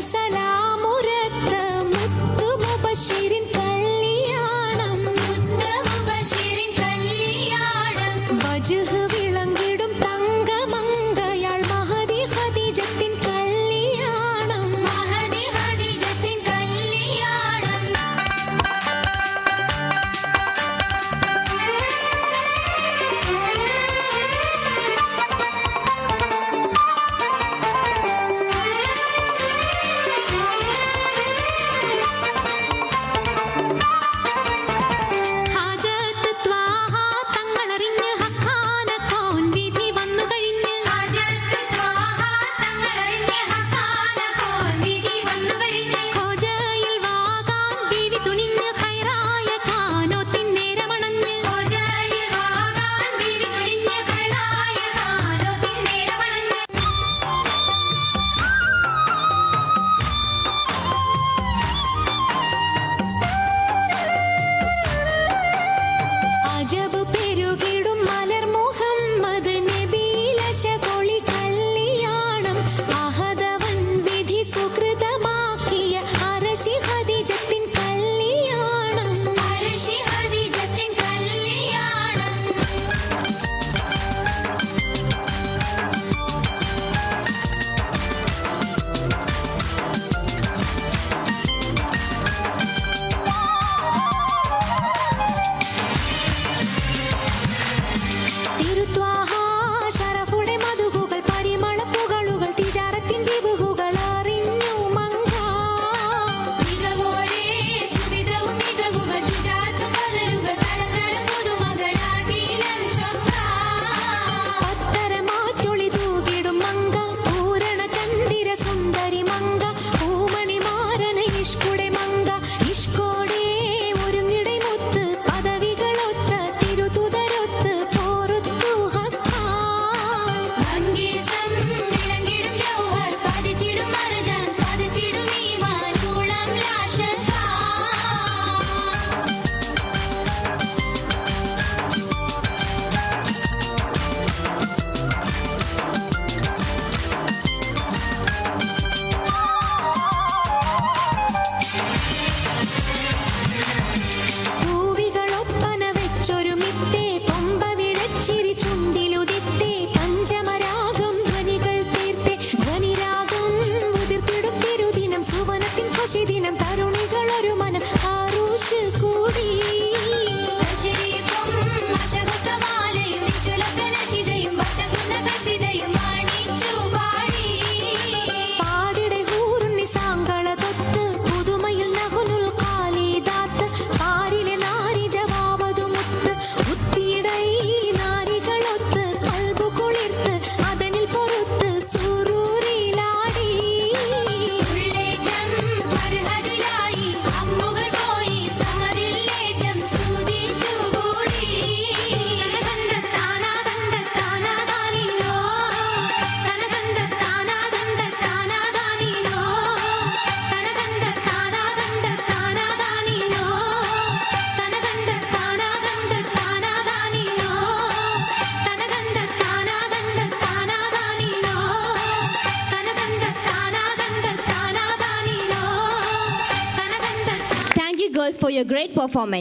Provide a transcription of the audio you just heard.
സലാമുരത്ത് മുത്തു മുബശ്ശിരിൻ കല്യാണം വജ്ഹ് വിളങ്ങിടും തങ്കമങ്കയാൾ മഹദി ഖദീജത്തിൻ കല്യാണം ഹാജത്ത് ത്വാഹ തങ്ങളറിഞ്ഞ് ഹഖാന കോൻ വിധി വന്നു കഴിഞ്ഞ് ഹോജയിൽ വാകാൻ ബീവി തുനിഞ്ഞ് ഖൈറായ ഖാനോത്തിൻ നേരമണഞ്ഞ് അജബ് പെരുകിടും മലർ മുഹമ്മദ് നബിയിലശകൊളി കല്യാണം അഹദവൻ വിധി സുകൃതമാക്കിയ അർശി ഖദീജത്തിൻ കല്യാണം തിരുത്വാഹ ശരഫുടെ മധുഹുകൾ പരിമളപ്പുകളുകൾ തിജാറത്തിൻ ദിബുഹുകൾ അറിഞ്ഞു മങ്ക പത്തരമാറ്റൊളി തൂകിടും മങ്ക പൂരണ ചന്ദിര സുന്ദരി മങ്ക പൂമണിമാരന് ഇഷ്കുടെ മങ്ക ഇഷ്കോടെ ഒരുങ്ങിടെ മുത്ത് പദവികളൊത്ത് തിരുതുതരൊത്ത് പോറുത്തു ഹഖാൻ പൂവികളൊപ്പന വെച്ചൊരു മിത്തേ പമ്പ വിടച്ചിരി ചുണ്ടിലുദിത്തേ പഞ്ചമരാഗം ധ്വനികൾ തീർത്തേ ധ്വനിരാഗം ഉതിർത്തിടും തിരുദിനം സുവനത്തിൻ ഖുശിദിനം തരുണികളൊരു മനം ആറൂഷ് കൂടി പാടിടെ ഹൂറുണ്ണി സാങ്കളതൊത്ത് പുതുമയിൽ നഹുനുൽ ഖാലിദാത്ത് പാരിലെ നാരി ജവാബതു മുത്ത് ഉത്തിടൈ നാരികളൊത്ത് കൽബു കുളിർത്ത് അതനിൽ പൊറുത്ത് സുറൂരിലാടി Thank you girls for your great performance.